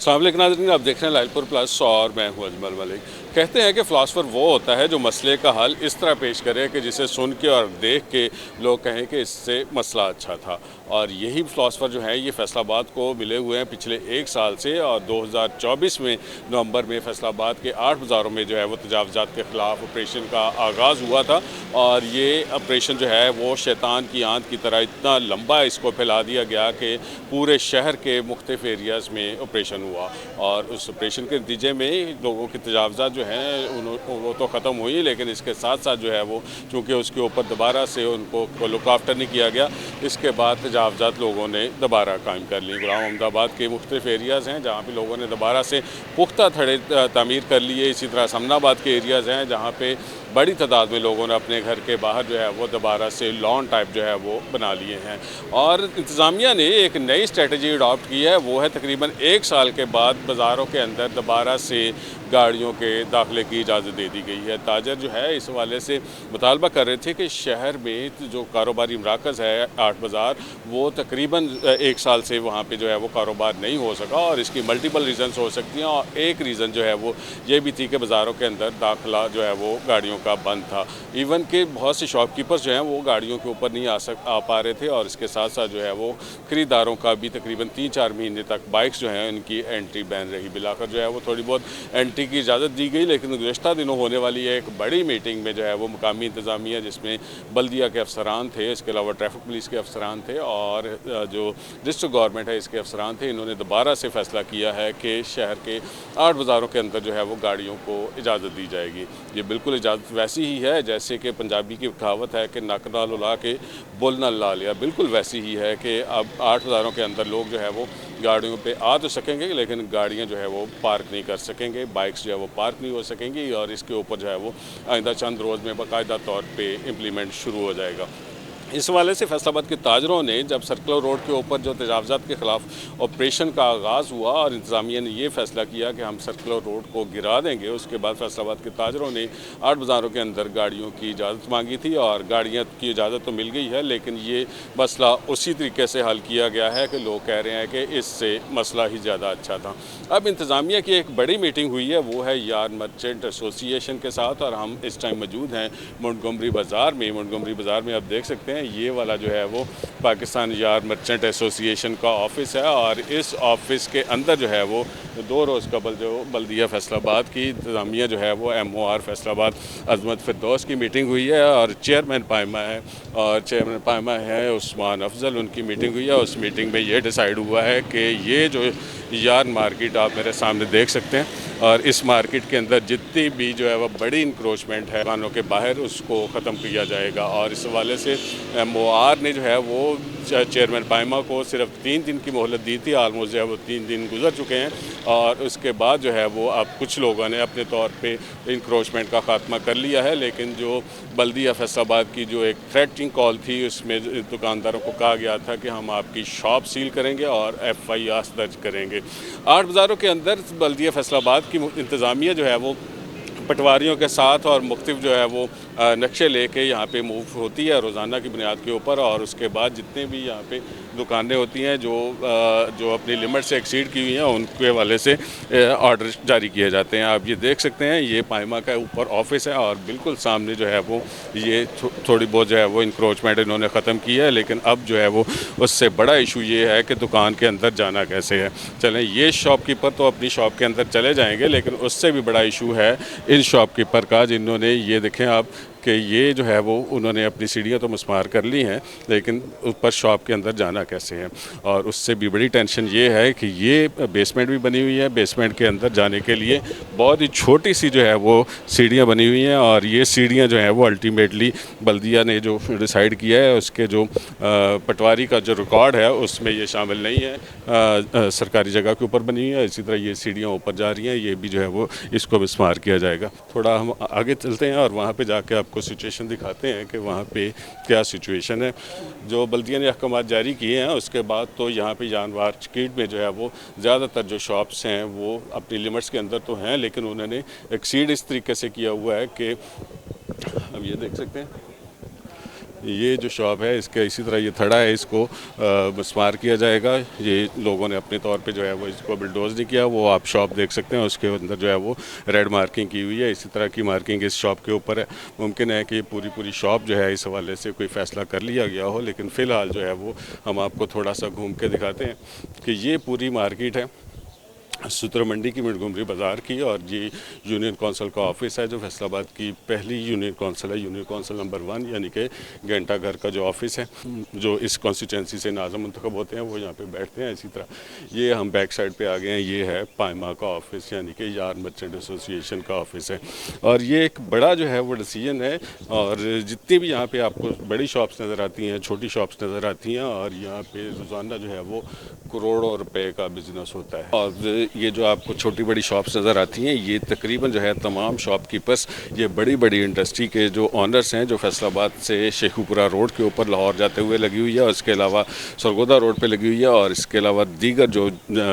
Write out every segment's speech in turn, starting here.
अस्सलाम वालेकुम नाज़रीन, आप देख रहे हैं लाइलपुर प्लस और मैं हूं अजमल मलिक। कहते हैं कि फ़िलासफ़र वो होता है जो मसले का हल इस तरह पेश करे कि जिसे सुन के और देख के लोग कहें कि इससे मसला अच्छा था। और यही फ़िलासफ़र जो हैं ये फैसलाबाद को मिले हुए हैं पिछले 1 साल से, और 2024 में नवंबर में फैसलाबाद के 8 बाज़ारों में जो है वो तजावुज़ात के ख़िलाफ़ ऑपरेशन का आगाज़ हुआ था। और ये ऑपरेशन जो है वो शैतान की आंत की तरह इतना लंबा इसको फैला दिया गया कि पूरे शहर के मुख्तलिफ़ एरियाज़ में ऑपरेशन हुआ। और उस ऑपरेशन के नतीजे में लोगों की तजावुज़ात जो हैं वो तो ख़त्म हुई, लेकिन इसके साथ साथ जो है वो चूँकि उसके ऊपर दोबारा से उनको लुक आफ्टर नहीं किया गया, इसके बाद तजावुज़ात लोगों ने दोबारा कायम कर ली। गुलाम अहमदाबाद के मुख्तलिफ़ एरियाज़ हैं जहाँ पर लोगों ने दोबारा से पुख्ता थड़े तामीर कर लिए। इसी तरह समनाबाद के एरियाज़ हैं जहाँ पर बड़ी तादाद में लोगों ने अपने घर के बाहर जो है वो दोबारा से लॉन टाइप जो है वो बना लिए हैं। और इंतज़ामिया ने एक नई स्ट्रेटजी अडॉप्ट की है, वो है तकरीबन 1 साल के बाद बाज़ारों के अंदर दोबारा से गाड़ियों के दाखिले की इजाज़त दे दी गई है। ताजर जो है इस हवाले से मुतालबा कर रहे थे कि शहर में जो कारोबारी मराकज़ है 8 बाज़ार, वो तकरीबन 1 साल से वहाँ पे जो है वो कारोबार नहीं हो सका, और इसकी मल्टीपल रीज़न्स हो सकती हैं। और एक रीज़न जो है वो ये भी थी कि बाज़ारों के अंदर दाखिला जो है वो गाड़ियों का बंद था। इवन के बहुत से शॉपकीपर्स जो हैं वो गाड़ियों के ऊपर नहीं आ पा रहे थे, और इसके साथ साथ जो है वो ख़रीदारों का भी तकरीबन 3-4 महीने तक बाइक्स जो हैं उनकी एंट्री बैन रही। बिलाकर जो है वो थोड़ी बहुत एंट्री की इजाज़त दी गई, लेकिन गुज़श्ता दिनों होने वाली एक बड़ी मीटिंग में जो है वो मुकामी इंतज़ामिया, जिसमें बल्दिया के अफसरान थे, इसके अलावा ट्रैफिक पुलिस के अफसरान थे और जो डिस्ट्रिक्ट गवर्नमेंट है इसके अफसरान थे, इन्होंने दोबारा से फ़ैसला किया है कि शहर के 8 बाज़ारों के अंदर जो है वो गाड़ियों को इजाज़त दी जाएगी। ये बिल्कुल इजाज़त वैसी ही है जैसे कि पंजाबी की कहावत है कि नक नाल उला के बुल नाल ला लिया। बिल्कुल वैसी ही है कि अब 8 बाज़ारों के अंदर लोग जो है वो गाड़ियों पे आ तो सकेंगे, लेकिन गाड़ियाँ जो है वो पार्क नहीं कर सकेंगे, बाइक्स जो है वो पार्क नहीं हो सकेंगी, और इसके ऊपर जो है वो आइंदा चंद रोज़ में बाकायदा तौर पे इम्प्लीमेंट शुरू हो जाएगा। इस हवाले से फैसलाबाद के ताजरों ने जब सर्कुलर रोड के ऊपर जो तजावुज़ात के ख़िलाफ़ ऑपरेशन का आगाज़ हुआ और इंतज़ामिया ने ये फ़ैसला किया कि हम सर्कुलर रोड को गिरा देंगे, उसके बाद फैसलाबाद के ताजरों ने 8 बाज़ारों के अंदर गाड़ियों की इजाज़त मांगी थी, और गाड़ियाँ की इजाज़त तो मिल गई है, लेकिन ये मसला उसी तरीके से हल किया गया है कि लोग कह रहे हैं कि इससे मसला ही ज़्यादा अच्छा था। अब इंतज़ामिया की एक बड़ी मीटिंग हुई है, वो है यार मर्चेंट एसोसिएशन के साथ, और हम इस टाइम मौजूद हैं मोंटगोमरी बाज़ार में। मोंटगोमरी बाज़ार में आप देख सकते हैं ये वाला जो है वो पाकिस्तान यार मर्चेंट एसोसिएशन का ऑफ़िस है, और इस ऑफ़िस के अंदर जो है वो 2 रोज़ कबल जो बल्दिया फैसलाबाद की इंतज़ामिया जो है वो MOR फैसलाबाद अज़मत फ़िरदौस की मीटिंग हुई है, और चेयरमैन पायमा है, और चेयरमैन पायमा है उस्मान अफजल, उनकी मीटिंग हुई है। उस मीटिंग में ये डिसाइड हुआ है कि ये जो यार मार्केट आप मेरे सामने देख सकते हैं, और इस मार्केट के अंदर जितनी भी जो है वह बड़ी इंक्रोचमेंट है दुकानों के बाहर, उसको ख़त्म किया जाएगा। और इस हवाले से MOR ने जो है वो चेयरमैन पायमा को सिर्फ 3 दिन की मोहलत दी थी। आलमोस्ट जो है वो 3 दिन गुजर चुके हैं, और उसके बाद जो है वो अब कुछ लोगों ने अपने तौर पे इंक्रोचमेंट का खात्मा कर लिया है। लेकिन जो बल्दिया फैसलाबाद की जो एक थ्रेटनिंग कॉल थी, उसमें दुकानदारों को कहा गया था कि हम आपकी शॉप सील करेंगे और FIR दर्ज करेंगे। 8 बाज़ारों के अंदर बल्दिया फैसलाबाद की इंतज़ामिया जो है वो पटवारियों के साथ और मुख्तलिफ जो है वो नक्शे लेके यहाँ पे मूव होती है रोज़ाना की बुनियाद के ऊपर, और उसके बाद जितने भी यहाँ पे दुकानें होती हैं जो अपनी लिमिट से एक्सीड की हुई हैं, उनके हवाले से ऑर्डर जारी किए जाते हैं। आप ये देख सकते हैं ये पायमा का ऊपर ऑफिस है, और बिल्कुल सामने जो है वो ये थोड़ी बहुत जो है वो इंक्रोचमेंट इन्होंने ख़त्म की है। लेकिन अब जो है वो उससे बड़ा इशू ये है कि दुकान के अंदर जाना कैसे है। चलें, ये शॉपकीपर तो अपनी शॉप के अंदर चले जाएंगे, लेकिन उससे भी बड़ा इशू है इन शॉपकीपर का, जिन्होंने ये देखें आप कि ये जो है वो उन्होंने अपनी सीढ़ियाँ तो मुस्मार कर ली हैं, लेकिन ऊपर शॉप के अंदर जाना कैसे है। और उससे भी बड़ी टेंशन ये है कि ये बेसमेंट भी बनी हुई है, बेसमेंट के अंदर जाने के लिए बहुत ही छोटी सी जो है वो सीढ़ियाँ बनी हुई हैं, और ये सीढ़ियाँ जो हैं वो अल्टीमेटली बल्दिया ने जो डिसाइड किया है उसके जो पटवारी का जो रिकॉर्ड है उसमें ये शामिल नहीं है। सरकारी जगह के ऊपर बनी हुई है, इसी तरह ये सीढ़ियाँ ऊपर जा रही हैं, ये भी जो है वो इसको मिस्मार किया जाएगा। थोड़ा हम आगे चलते हैं और वहाँ पे जाके आपको सिचुएशन दिखाते हैं कि वहाँ पे क्या सिचुएशन है। जो बल्दिया ने अहकामात जारी किए हैं उसके बाद तो यहाँ पे जानवर मार्केट में जो है वो ज़्यादातर जो शॉप्स हैं वो अपनी लिमिट्स के अंदर तो हैं, लेकिन उन्होंने एक्सीड इस तरीके से किया हुआ है कि अब ये देख सकते हैं ये जो शॉप है इसके इसी तरह ये थड़ा है, इसको मिसमार किया जाएगा। ये लोगों ने अपने तौर पे जो है वो इसको बिल्डोज नहीं किया। वो आप शॉप देख सकते हैं, उसके अंदर जो है वो रेड मार्किंग की हुई है। इसी तरह की मार्किंग इस शॉप के ऊपर है। मुमकिन है कि पूरी शॉप जो है इस हवाले से कोई फ़ैसला कर लिया गया हो, लेकिन फ़िलहाल जो है वो हम आपको थोड़ा सा घूम के दिखाते हैं कि ये पूरी मार्केट है सूत्र मंडी की, मिंटगोमरी बाज़ार की। और ये यूनियन कौंसिल का ऑफिस है जो फैसलाबाद की पहली यूनियन कौंसिल है, यूनियन कौंसिल नंबर 1, यानी कि घंटा घर का जो ऑफिस है, जो इस कॉन्स्टिट्यूंसी से नाज़म मुंतखब होते हैं वो यहाँ पे बैठते हैं। इसी तरह ये हम बैक साइड पे आ गए हैं, ये है पायमा का ऑफिस, यानी कि यार मर्चेंट एसोसिएशन का ऑफिस है। और ये एक बड़ा जो है वो डिसीजन है। और जितनी भी यहाँ पे आपको बड़ी शॉप्स नज़र आती हैं, छोटी शॉप्स नज़र आती हैं, और यहाँ पे रोज़ाना जो है वो करोड़ों रुपए का बिजनेस होता है। और ये जो आपको छोटी बड़ी शॉप्स नज़र आती हैं, ये तकरीबन जो है तमाम शॉपकीपर्स, ये बड़ी बड़ी इंडस्ट्री के जो ऑनर्स हैं, जो फैसलाबाद से शेखुपुरा रोड के ऊपर लाहौर जाते हुए लगी हुई है, और इसके अलावा सरगोदा रोड पे लगी हुई है, और इसके अलावा दीगर जो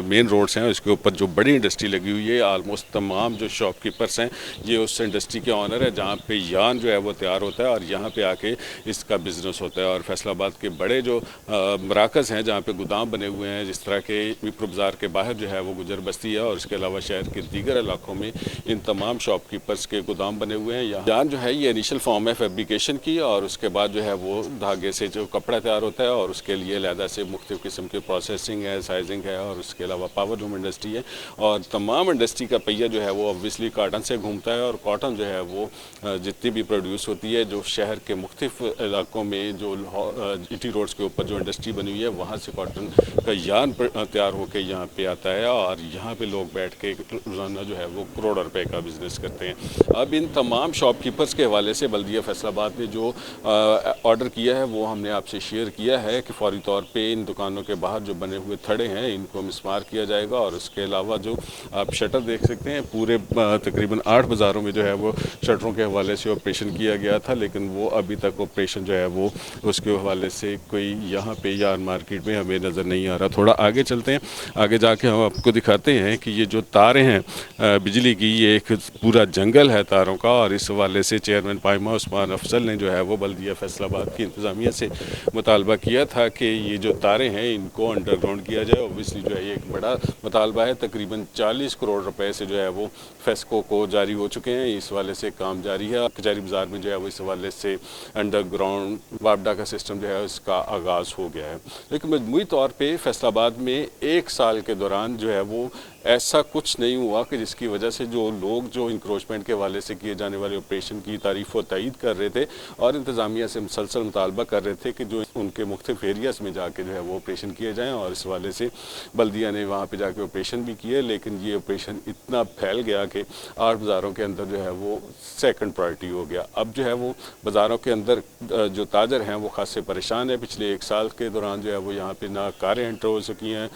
मेन रोड्स हैं उसके ऊपर जो बड़ी इंडस्ट्री लगी हुई है। आलमोस्ट तमाम जो शॉपकीपर्स हैं ये उस इंडस्ट्री के ऑनर है जहाँ पे यान जो है वो तैयार होता है और यहाँ पे आके इसका बिज़नेस होता है। और फैसलाबाद के बड़े जो मराकज़ हैं जहाँ पे गोदाम बने हुए हैं, जिस तरह के विप्रो बाज़ार के बाहर जो है वो गुजर बस्ती है, और इसके अलावा शहर के दीगर इलाकों में इन तमाम शॉपकीपर्स के गोदाम बने हुए हैं। यान जो है ये इनिशियल फॉर्म है फैब्रिकेशन की, और उसके बाद जो है वो धागे से जो कपड़ा तैयार होता है, और उसके लिए अलहदा से मुख्तलिफ़ किस्म की प्रोसेसिंग है, साइजिंग है, और उसके अलावा पावर लूम इंडस्ट्री है। और तमाम इंडस्ट्री का पहिया जो है वो ऑब्वियसली कॉटन से घूमता है, और कॉटन जो है वो जितनी भी प्रोड्यूस होती है, जो शहर के मुख्तलिफ इलाकों में जो जीटी रोड्स के ऊपर जो इंडस्ट्री बनी हुई है, वहाँ से कॉटन का यान तैयार होकर यहाँ पे आता है, और यहाँ पे लोग बैठ के रोज़ाना जो है वो करोड़ों रुपए का बिज़नेस करते हैं। अब इन तमाम शॉपकीपर्स के हवाले से बल्दिया फैसलाबाद ने जो ऑर्डर किया है वो हमने आपसे शेयर किया है कि फौरी तौर पे इन दुकानों के बाहर जो बने हुए थड़े हैं इनको मिसमार किया जाएगा। और उसके अलावा जो आप शटर देख सकते हैं, पूरे तकरीबन 8 बाज़ारों में जो है वो शटरों के हवाले से ऑपरेशन किया गया था, लेकिन वो अभी तक ऑपरेशन जो है वो उसके हवाले से कोई यहाँ पे यार मार्केट में हमें नज़र नहीं आ रहा। थोड़ा आगे चलते हैं, आगे जाके हम आपको दिखाते हैं कि ये जो तारें हैं बिजली की, ये एक पूरा जंगल है तारों का। और इस हवाले से चेयरमैन पायमा उस्मान अफजल ने जो है वो बल्दिया फैसलाबाद की इंतज़ामिया से मुतालबा किया था कि ये जो तारें हैं इनको अंडरग्राउंड किया जाए। ओबियसली जो है ये एक बड़ा मुतालबा है, तकरीबन 40 करोड़ रुपए से जो है वो फेस्को को जारी हो चुके हैं, इस हवाले से काम जारी है। कचहरी बाज़ार में जो है वो इस हवाले से अंडरग्राउंड वापडा का सिस्टम जो है उसका आगाज़ हो गया है। लेकिन मजमूई तौर पर फैसलाबाद में 1 साल के दौरान जो है वो ऐसा कुछ नहीं हुआ कि जिसकी वजह से जो लोग जो इंक्रोचमेंट के हवाले से किए जाने वाले ऑपरेशन की तारीफ़ व तईद कर रहे थे और इंतज़ामिया से मुसलसल मुतालबा कर रहे थे कि जो उनके मुख्तलिफ एरियाज़ में जाके जो है वो ऑपरेशन किए जाएँ। और इस हवाले से बल्दिया ने वहाँ पे जाके ऑपरेशन भी किए, लेकिन ये ऑपरेशन इतना फैल गया कि 8 बाज़ारों के अंदर जो है वो सेकंड प्रायोरिटी हो गया। अब जो है वो बाज़ारों के अंदर जो ताजर हैं वो खासे परेशान है। पिछले 1 साल के दौरान जो है वो यहाँ पर ना कारें एंटर हो सकी हैं,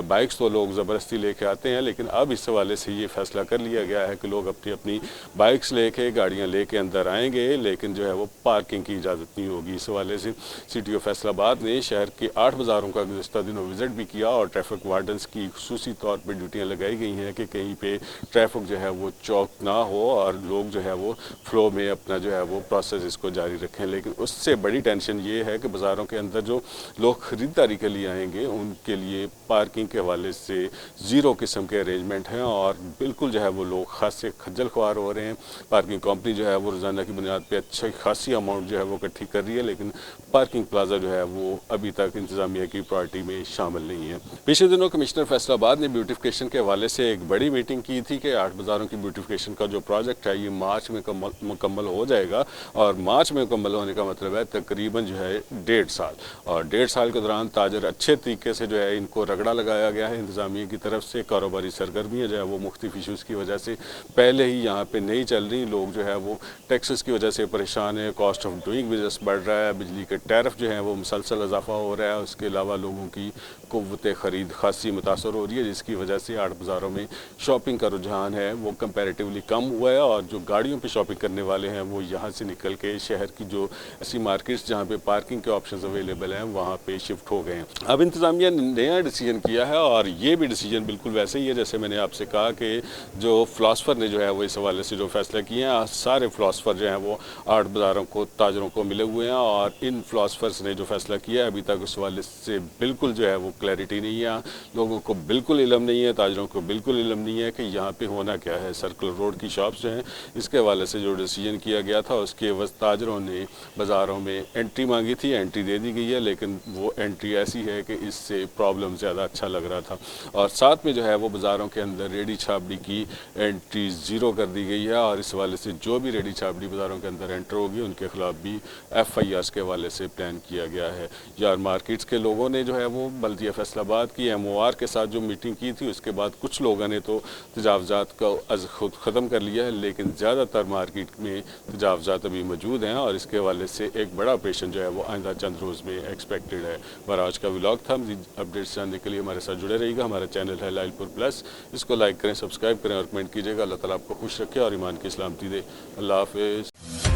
बाइक्स तो लोग ज़बरदस्ती लेके आते हैं, लेकिन अब इस हवाले से ये फैसला कर लिया गया है कि लोग अपनी अपनी बाइक्स लेके, गाड़ियां लेके अंदर आएंगे, लेकिन जो है वो पार्किंग की इजाज़त नहीं होगी। इस हवाले से सिटी ऑफ फैसलाबाद ने शहर के 8 बाज़ारों का गुज़श्ता दिनों विज़िट भी किया, और ट्रैफिक वार्डन्स की खुसूसी तौर पर ड्यूटियाँ लगाई गई हैं कि कहीं पे ट्रैफिक जो है वो चौक ना हो और लोग जो है वो फ्लो में अपना जो है वो प्रोसेस इसको जारी रखें। लेकिन उससे बड़ी टेंशन ये है कि बाज़ारों के अंदर जो लोग ख़रीदारी के लिए आएंगे उनके लिए पार्किंग के हवाले से ज़ीरो किस्म के अरेंजमेंट हैं, और बिल्कुल जो है वो लोग खासे खज्जल ख्वार हो रहे हैं। पार्किंग कंपनी जो है वो रोज़ाना की बुनियाद पे अच्छी खासी अमाउंट जो है वो इकट्ठी कर रही है, लेकिन पार्किंग प्लाजा जो है वो अभी तक इंतज़ामिया की प्रायोरिटी में शामिल नहीं है। पिछले दिनों कमिश्नर फैसलाबाद ने ब्यूटिफिकेशन के हवाले से एक बड़ी मीटिंग की थी कि 8 बाज़ारों की ब्यूटिफिकेशन का जो प्रोजेक्ट है ये मार्च में मुकम्मल हो जाएगा, और मार्च में मुकम्मल होने का मतलब है तकरीबन जो है 1.5 साल, और 1.5 साल के दौरान ताजर अच्छे तरीके से जो है इनको रगड़ा लगाया गया है इंतज़ामिया की तरफ से। कारोबारी सरगर्मियाँ जो है वो मुख्तलिफ इशूज़ की वजह से पहले ही यहाँ पे नहीं चल रही, लोग जो है वो टैक्सेस की वजह से परेशान है, कॉस्ट ऑफ डूइंग बिजनेस बढ़ रहा है, बिजली के टैरिफ जो है वो मुसलसल इजाफा हो रहा है, उसके अलावा लोगों की क़ुव्वत ख़रीद खासी मुतासर हो रही है, जिसकी वजह से 8 बाज़ारों में शॉपिंग का रुझान है वो कंपैरेटिवली कम हुआ है, और जो गाड़ियों पर शॉपिंग करने वाले हैं वो यहाँ से निकल के शहर की जो ऐसी मार्केट्स जहाँ पे पार्किंग के ऑप्शन अवेलेबल हैं वहाँ पे शिफ्ट हो गए हैं। अब इंतज़ामिया ने नया डिसीजन किया है, और ये भी डिसीजन बिल्कुल वैसे ही नहीं है। जैसे मैंने आपसे कहा कि जो फ़िलासफ़र ने जो है वो इस हवाले से जो फैसला किए हैं, सारे फ़िलासफ़र जो हैं वो आर्ट बाज़ारों को, ताजरों को मिले हुए हैं और इन फ़िलासफ़र्स ने जो फैसला किया है अभी तक उस हवाले से बिल्कुल जो है वो क्लैरिटी नहीं है। लोगों को बिल्कुल इल्म नहीं है, ताजरों को बिल्कुल इल्म नहीं है कि यहाँ पे होना क्या है। सर्कुलर रोड की शॉप्स जो हैं इसके हवाले से जो डिसीजन किया गया था उसके एवज़ ताजरों ने बाज़ारों में एंट्री मांगी थी, एंट्री दे दी गई है, लेकिन वो एंट्री ऐसी है कि इससे प्रॉब्लम ज़्यादा अच्छा लग रहा था। और साथ में जो है वो बाज़ारों के अंदर रेडी छाबड़ी की एंट्री ज़ीरो कर दी गई है और इस हवाले से जो भी रेडी छाबड़ी बाज़ारों के अंदर एंटर होगी उनके ख़िलाफ़ भी FIRs के हवाले से प्लान किया गया है। यार मार्केट्स के लोगों ने जो है वो बल्दिया फैसलाबाद की MOR के साथ जो मीटिंग की थी उसके बाद कुछ लोगों ने तो तजावज़ात को अज़ खुद ख़त्म कर लिया है, लेकिन ज़्यादातर मार्केट में तजावज़ात अभी मौजूद हैं और इसके हवाले से एक बड़ा ऑपरेशन जो है वो आइंदा चंद रोज़ में एक्सपेक्टेड है। और आज का व्लॉग था। मज़ीद अपडेट्स जानने के लिए हमारे साथ जुड़े रहिएगा। हमारा चैनल है लाइलपुर प्लस, इसको लाइक करें, सब्सक्राइब करें और कमेंट कीजिएगा। अल्लाह ताला आपको खुश रखे और ईमान की सलामती दे। अल्लाह हाफ़िज़।